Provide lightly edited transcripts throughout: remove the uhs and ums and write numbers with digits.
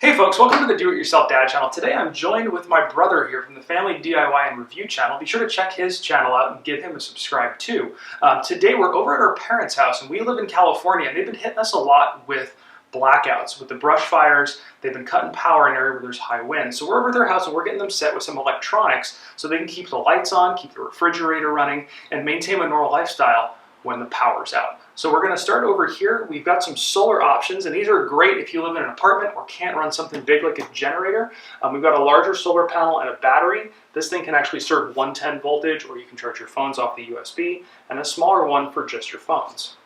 Hey folks, welcome to the Do-It-Yourself-Dad channel. Today I'm joined with my brother here from the Family DIY and Review channel. Be sure to check his channel out and give him a subscribe too. Today we're over at our parents' house and we live in California and they've been hitting us a lot with blackouts, with the brush fires. They've been cutting power in an area where there's high wind. So we're over at their house and we're getting them set with some electronics so they can keep the lights on, keep the refrigerator running, and maintain a normal lifestyle when the power's out. So we're going to start over here. We've got some solar options, and these are great if you live in an apartment or can't run something big like a generator. We've got a larger solar panel and a battery. This thing can actually serve 110 voltage, or you can charge your phones off the USB, and a smaller one for just your phones.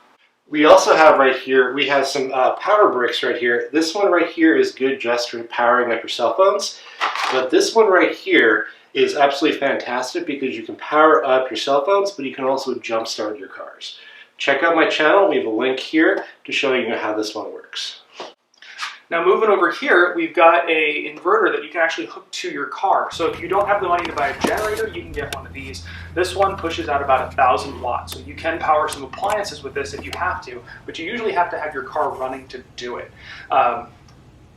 We also have right here, we have some power bricks right here. This one right here is good just for powering up your cell phones, but this one right here is absolutely fantastic because you can power up your cell phones, but you can also jumpstart your cars. Check out my channel. We have a link here to show you how this one works. Now moving over here, we've got an inverter that you can actually hook to your car. So if you don't have the money to buy a generator, you can get one of these. This one pushes out about 1,000 watts. So you can power some appliances with this if you have to, but you usually have to have your car running to do it.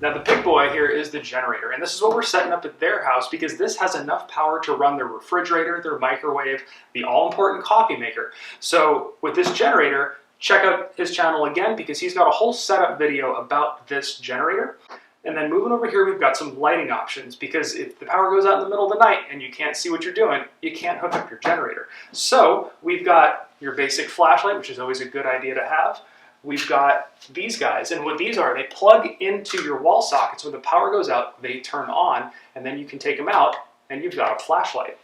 Now the big boy here is the generator, and this is what we're setting up at their house because this has enough power to run their refrigerator, their microwave, the all-important coffee maker. So with this generator, check out his channel again because he's got a whole setup video about this generator. And then moving over here, we've got some lighting options because if the power goes out in the middle of the night and you can't see what you're doing, you can't hook up your generator. So we've got your basic flashlight, which is always a good idea to have. We've got these guys, and what these are, they plug into your wall sockets. When the power goes out, they turn on, and then you can take them out, and you've got a flashlight.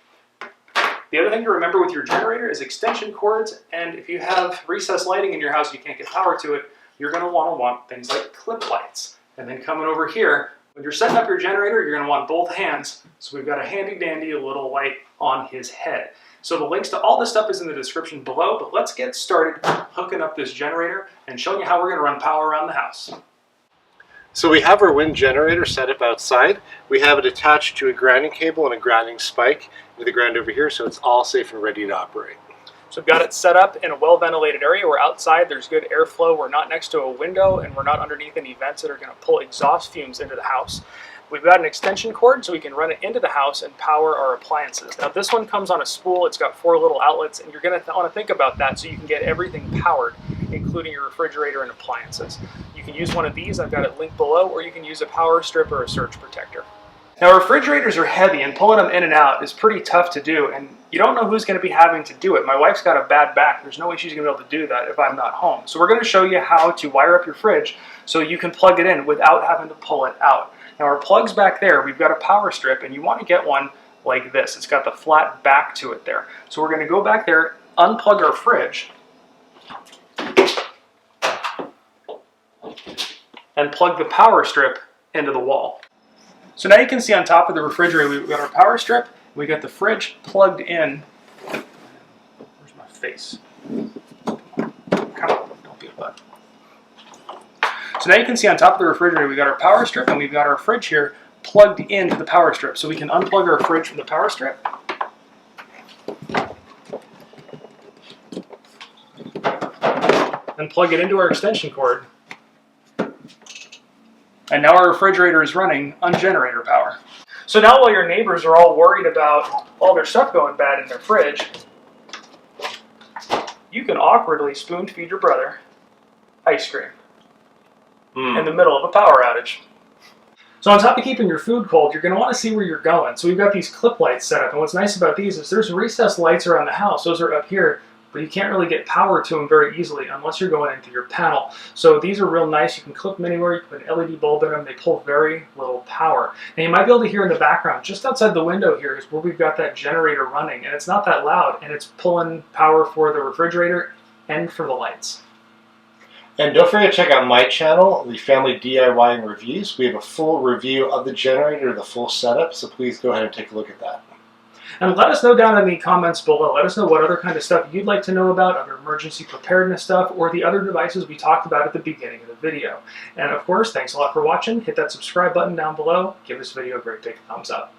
The other thing to remember with your generator is extension cords, and if you have recessed lighting in your house, you can't get power to it, you're going to want things like clip lights. And then coming over here, when you're setting up your generator, you're going to want both hands, so we've got a handy-dandy little light on his head. So the links to all this stuff is in the description below, but let's get started hooking up this generator and showing you how we're going to run power around the house. So we have our wind generator set up outside. We have it attached to a grounding cable and a grounding spike with the ground over here, so it's all safe and ready to operate. So we've got it set up in a well-ventilated area. We're outside, there's good airflow, we're not next to a window, and we're not underneath any vents that are going to pull exhaust fumes into the house. We've got an extension cord so we can run it into the house and power our appliances. Now this one comes on a spool, it's got 4 little outlets, and you're going to want to think about that so you can get everything powered, including your refrigerator and appliances. You can use one of these, I've got it linked below, or you can use a power strip or a surge protector. Now refrigerators are heavy and pulling them in and out is pretty tough to do, and you don't know who's going to be having to do it. My wife's got a bad back, there's no way she's going to be able to do that if I'm not home. So we're going to show you how to wire up your fridge so you can plug it in without having to pull it out. Now our plug's back there, we've got a power strip, and you want to get one like this. It's got the flat back to it there. So we're going to go back there, unplug our fridge, and plug the power strip into the wall. So now you can see on top of the refrigerator, we've got our power strip, we got the fridge plugged in. Where's my face? Come on, don't be a butt. So now you can see on top of the refrigerator, we've got our power strip and we've got our fridge here plugged into the power strip. So we can unplug our fridge from the power strip. And plug it into our extension cord. And now our refrigerator is running on generator power. So now while your neighbors are all worried about all their stuff going bad in their fridge, you can awkwardly spoon feed your brother ice cream in the middle of a power outage. So on top of keeping your food cold, you're going to want to see where you're going. So we've got these clip lights set up, and what's nice about these is there's recessed lights around the house. Those are up here, but you can't really get power to them very easily unless you're going into your panel. So these are real nice. You can clip them anywhere. You can put an LED bulb in them. They pull very little power. And you might be able to hear in the background, just outside the window here is where we've got that generator running, and it's not that loud, and it's pulling power for the refrigerator and for the lights. And don't forget to check out my channel, the Family DIY and Reviews. We have a full review of the generator, the full setup, so please go ahead and take a look at that. And let us know down in the comments below. Let us know what other kind of stuff you'd like to know about, other emergency preparedness stuff, or the other devices we talked about at the beginning of the video. And of course, thanks a lot for watching. Hit that subscribe button down below. Give this video a great big thumbs up.